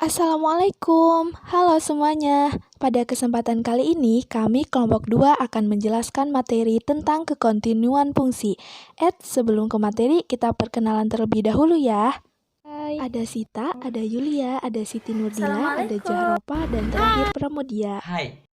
Assalamualaikum, halo semuanya. Pada kesempatan kali ini, kami kelompok 2 akan menjelaskan materi tentang kekontinuan fungsi. Sebelum ke materi, kita perkenalan terlebih dahulu ya. Hai. Ada Sita, ada Yulia, ada Siti Nurdila, ada Assalamualaikum. Jahropa, dan terakhir Pramudia. Hai.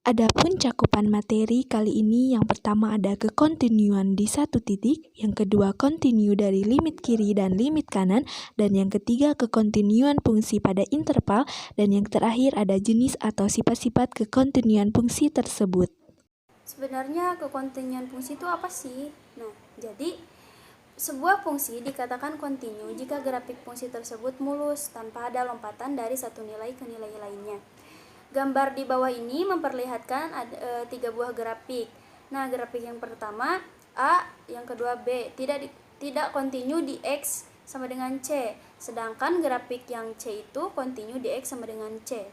Adapun cakupan materi kali ini, yang pertama ada kekontinuan di satu titik, yang kedua kontinu dari limit kiri dan limit kanan, dan yang ketiga kekontinuan fungsi pada interval, dan yang terakhir ada jenis atau sifat-sifat kekontinuan fungsi tersebut. Sebenarnya kekontinuan fungsi itu apa sih? Nah, jadi sebuah fungsi dikatakan kontinu jika grafik fungsi tersebut mulus tanpa ada lompatan dari satu nilai ke nilai lainnya. Gambar di bawah ini memperlihatkan ada 3 buah grafik. Nah, grafik yang pertama A, yang kedua B, tidak kontinu di X sama dengan C. Sedangkan grafik yang C itu kontinu di X sama dengan C.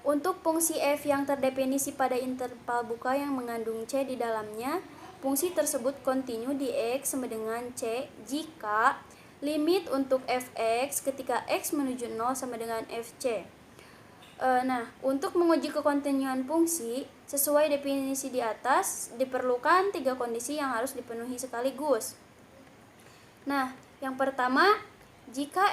Untuk fungsi f yang terdefinisi pada interval buka yang mengandung c di dalamnya, fungsi tersebut kontinu di x sama dengan c jika limit untuk fx ketika x menuju 0 sama dengan fc. Nah, untuk menguji kekontinuan fungsi, sesuai definisi di atas, diperlukan 3 kondisi yang harus dipenuhi sekaligus. Nah, yang pertama, jika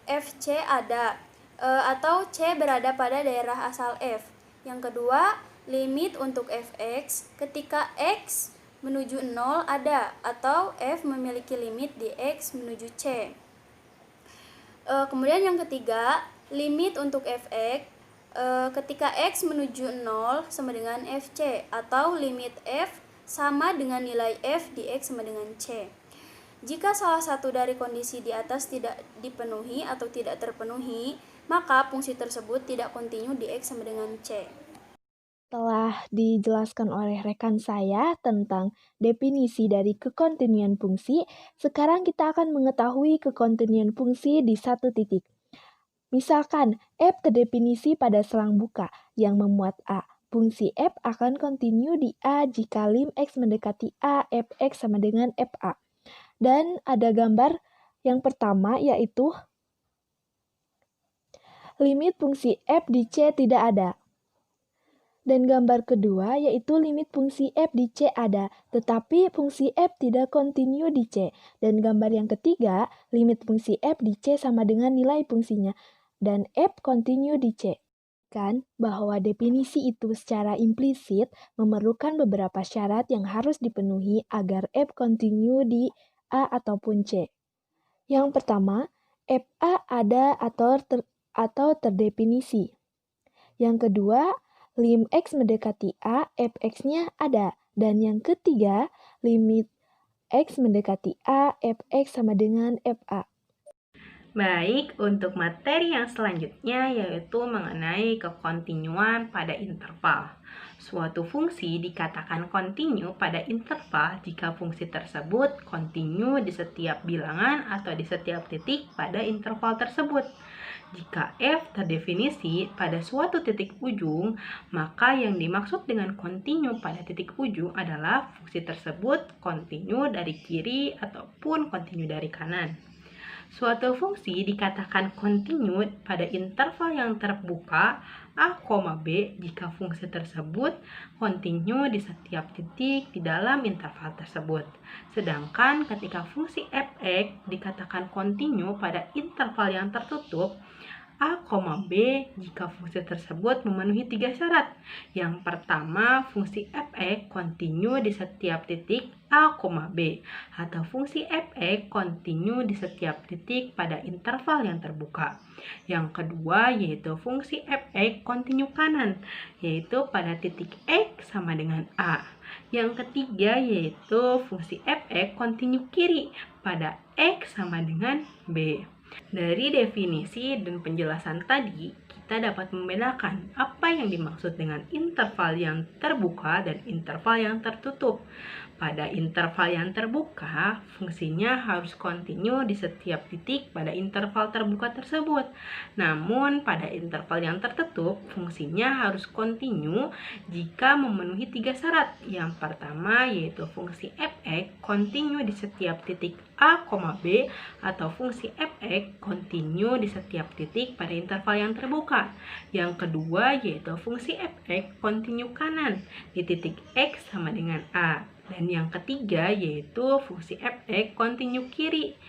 fc ada atau C berada pada daerah asal F. Yang kedua, limit untuk fx ketika x menuju 0 ada atau F memiliki limit di x menuju C. Kemudian yang ketiga, limit untuk fx ketika x menuju 0 sama dengan fc atau limit f sama dengan nilai f di x sama dengan c. Jika salah satu dari kondisi di atas tidak dipenuhi atau tidak terpenuhi, maka fungsi tersebut tidak kontinu di X sama dengan C. Telah dijelaskan oleh rekan saya tentang definisi dari kekontinuan fungsi, sekarang kita akan mengetahui kekontinuan fungsi di satu titik. Misalkan, f terdefinisi pada selang buka yang memuat A. Fungsi f akan kontinu di A jika lim x mendekati A, fx sama dengan fa. Dan ada gambar yang pertama yaitu limit fungsi f di C tidak ada. Dan gambar kedua yaitu limit fungsi f di C ada, tetapi fungsi f tidak kontinu di C. Dan gambar yang ketiga, limit fungsi f di C sama dengan nilai fungsinya, dan f kontinu di C. Kan bahwa definisi itu secara implisit memerlukan beberapa syarat yang harus dipenuhi agar f kontinu di A ataupun C. Yang pertama, FA ada atau terdefinisi. Yang kedua, lim X mendekati A, fx-nya ada. Dan yang ketiga, limit X mendekati A, fx sama dengan fa. Baik, untuk materi yang selanjutnya yaitu mengenai kekontinuan pada interval. Suatu fungsi dikatakan kontinu pada interval jika fungsi tersebut kontinu di setiap bilangan atau di setiap titik pada interval tersebut. Jika f terdefinisi pada suatu titik ujung, maka yang dimaksud dengan kontinu pada titik ujung adalah fungsi tersebut kontinu dari kiri ataupun kontinu dari kanan. Suatu fungsi dikatakan kontinu pada interval yang terbuka A, B jika fungsi tersebut kontinu di setiap titik di dalam interval tersebut. Sedangkan ketika fungsi fx dikatakan kontinu pada interval yang tertutup A, B jika fungsi tersebut memenuhi 3 syarat. Yang pertama, fungsi fx kontinu di setiap titik A, B atau fungsi fx kontinu di setiap titik pada interval yang terbuka. Yang kedua yaitu fungsi fx kontinu kanan, yaitu pada titik x sama dengan A. Yang ketiga yaitu fungsi fx kontinu kiri pada x sama dengan B. Dari definisi dan penjelasan tadi, kita dapat membedakan apa yang dimaksud dengan interval yang terbuka dan interval yang tertutup. Pada interval yang terbuka, fungsinya harus kontinu di setiap titik pada interval terbuka tersebut. Namun, pada interval yang tertutup, fungsinya harus kontinu jika memenuhi 3 syarat. Yang pertama yaitu fungsi fx kontinu di setiap titik A, B atau fungsi fx kontinu di setiap titik pada interval yang terbuka. Yang kedua yaitu fungsi f(x) kontinu kanan di titik x sama dengan a. Dan yang ketiga yaitu fungsi f(x) kontinu kiri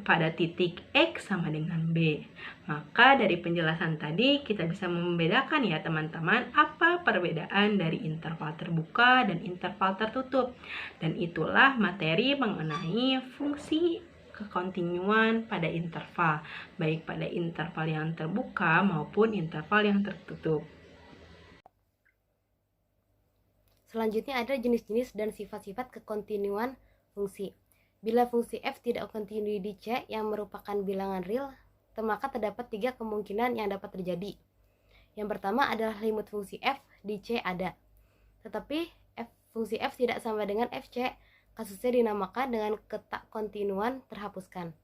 pada titik x sama dengan b. Maka dari penjelasan tadi kita bisa membedakan ya teman-teman apa perbedaan dari interval terbuka dan interval tertutup. Dan itulah materi mengenai fungsi kekontinuan pada interval, baik pada interval yang terbuka maupun interval yang tertutup. Selanjutnya ada jenis-jenis dan sifat-sifat kekontinuan fungsi. Bila fungsi f tidak kontinu di C yang merupakan bilangan real, maka terdapat 3 kemungkinan yang dapat terjadi. Yang pertama adalah limit fungsi f di C ada, tetapi fungsi f tidak sama dengan fc. Kasusnya dinamakan dengan ketak kontinuan terhapuskan.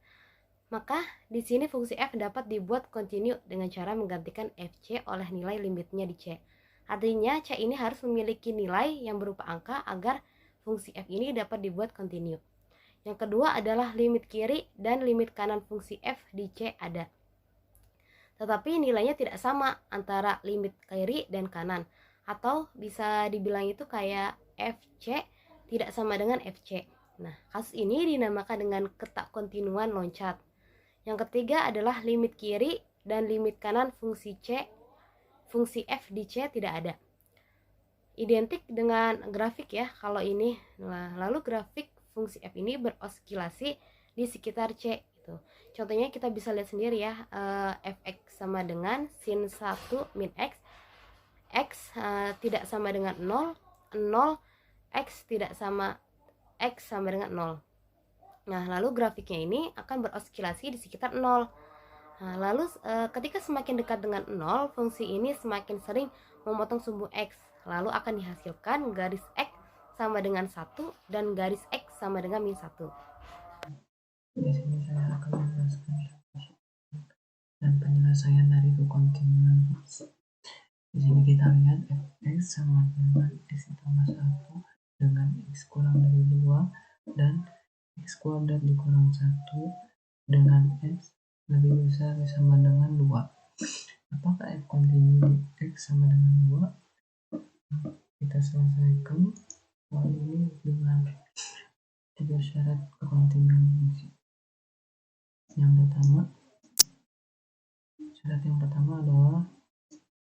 Maka di sini fungsi f dapat dibuat kontinu dengan cara menggantikan fc oleh nilai limitnya di C. Artinya C ini harus memiliki nilai yang berupa angka agar fungsi f ini dapat dibuat kontinu. Yang kedua adalah limit kiri dan limit kanan fungsi f di C ada, tetapi nilainya tidak sama antara limit kiri dan kanan, atau bisa dibilang itu kayak fc tidak sama dengan fc. Nah, kasus ini dinamakan dengan ketak kontinuan loncat. Yang ketiga adalah limit kiri dan limit kanan fungsi f di C tidak ada. Identik dengan grafik ya kalau ini. Nah, lalu grafik fungsi f ini beroskilasi di sekitar C gitu. Contohnya kita bisa lihat sendiri ya, fx sama dengan sin 1 min x, tidak sama dengan 0, x tidak sama x sama dengan 0. Nah, lalu grafiknya ini akan beroskilasi di sekitar 0. Nah, lalu ketika semakin dekat dengan 0, fungsi ini semakin sering memotong sumbu x. Lalu akan dihasilkan garis x sama dengan 1 dan garis x sama dengan min 1. Di sini saya akan menjelaskan dan penyelesaian dari kekontinuan fungsi. Di sini kita lihat fx sama dengan x ditambah 1 dengan x kurang dari 2 dan x kuadrat dikurang 1 dengan x lebih besar sama dengan 2. Apakah f kontinu di x sama dengan 2? Kita selesaikan soal ini dengan 3 syarat kekontinuan fungsi. Syarat yang pertama adalah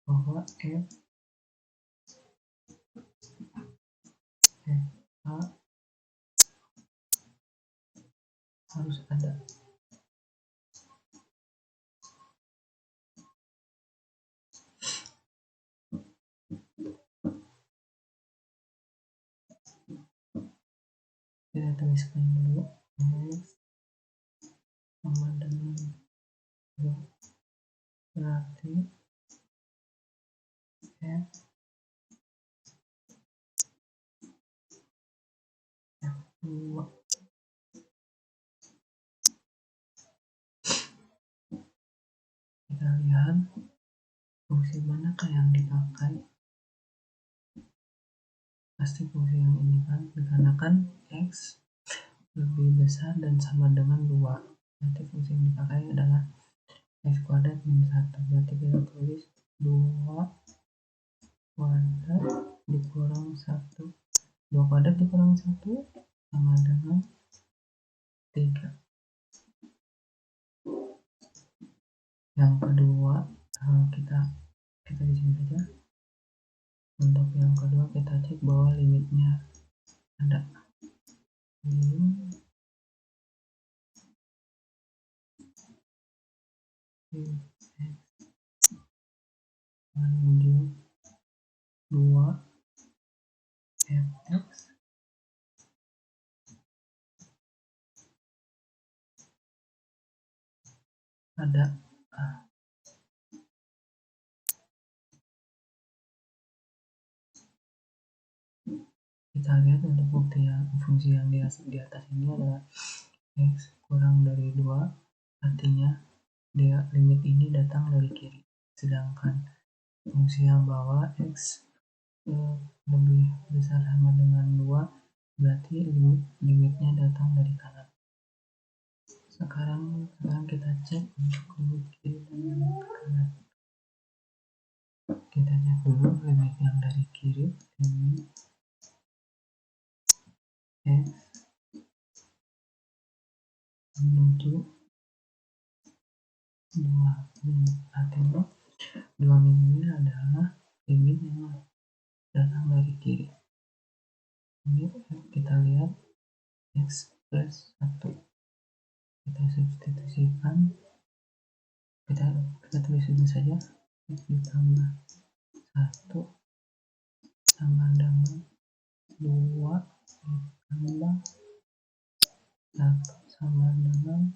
bahwa f a harus ada. Kita tuliskan dulu x sama dengan 2, berarti f f2 kita lihat fungsi manakah yang dipakai. Pasti fungsi yang ini kan, dikarenakan x lebih besar dan sama dengan 2, berarti fungsi yang dipakai adalah x kuadrat min 1. Berarti kita tulis 2 kuadrat dikurang 1. 2 kuadrat dikurang 1 sama dengan 3. Yang kedua, kita di sini saja. Untuk yang kedua kita cek bahwa limitnya ada. Menuju 2 fx ada kita lihat untuk fungsi yang di atas ini adalah x kurang dari 2, artinya limit ini datang dari kiri, sedangkan fungsi yang bawah x lebih besar sama dengan 2, berarti limitnya datang dari kanan. Sekarang kita cek untuk limit kiri dan limit kanan. Kita cek dulu limit yang dari kiri, limit x menuju 2 min. Artinya 2 min ini adalah limit yang datang dari kiri. Ini kita lihat x plus 1. Kita substitusikan, kita tulis dulu saja, x ditambah 1 sama dengan 2 ditambah 1 sama dengan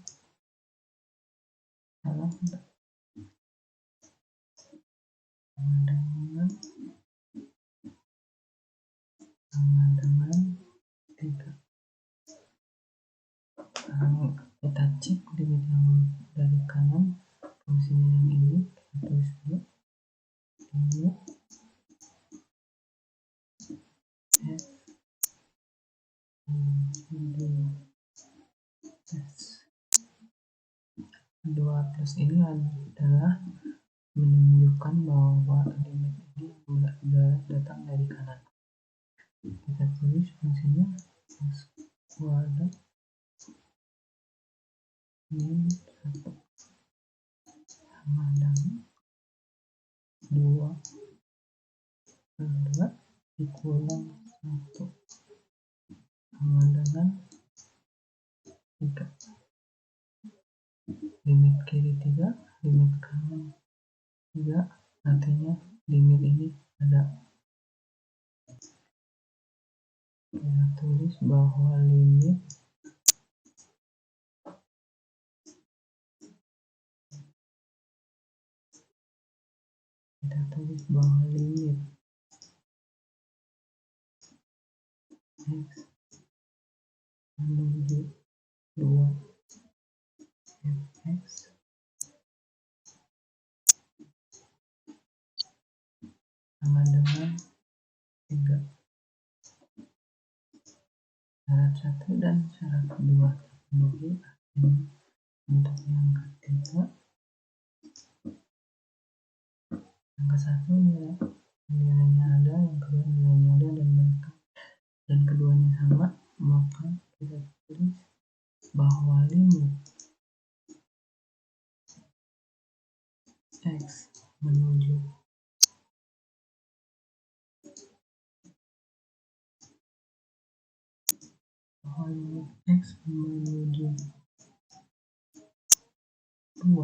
sama dengan 3. Sekarang kita cek limit yang dari kanan, fungsinya yang ini kita tulis dulu, limit f dua plus ini adalah menunjukkan bahwa limit ini datang dari kanan. Kita tulis fungsinya x kuadrat min 1 sama dengan 2 per 2 dikulang 1 sama dengan 3. Limit kiri 3, limit kanan 3, artinya limit ini ada. Kita tulis bahwa limit x menuju 2 fx sama dengan 3. Syarat 1 dan syarat 2 terpenuhi, artinya untuk yang ketiga, yang ke satu nilainya ada, yang kedua nilainya ada, dan keduanya sama, maka kita tulis bahwa limit x menuju x menuju 2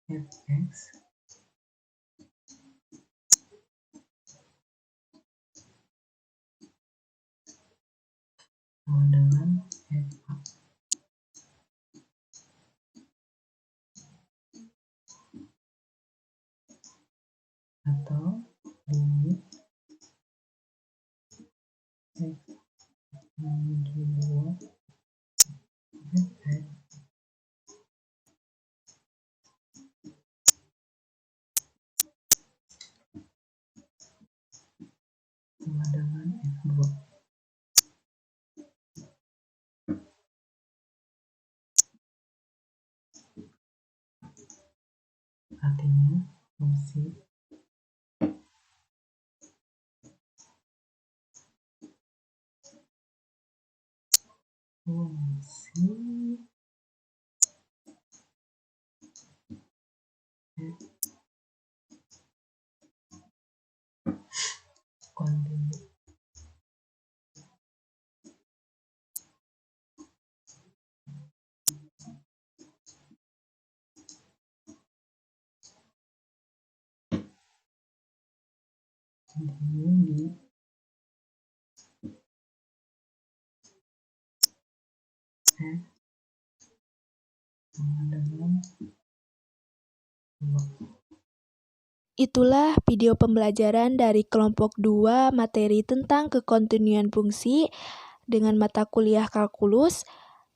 fx sama dengan fa. Atau limit x menuju 2 fx sama dengan f2. Artinya fungsi kontinu di f sama dengan 2. Itulah video pembelajaran dari kelompok 2 materi tentang kekontinuan fungsi dengan mata kuliah kalkulus,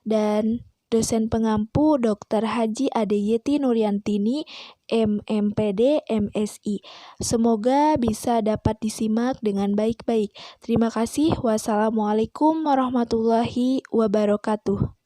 dan Dosen pengampu Dr. Haji Adeyeti Nuryantini, MMPD, MSI. Semoga bisa dapat disimak dengan baik-baik. Terima kasih. Wassalamualaikum warahmatullahi wabarakatuh.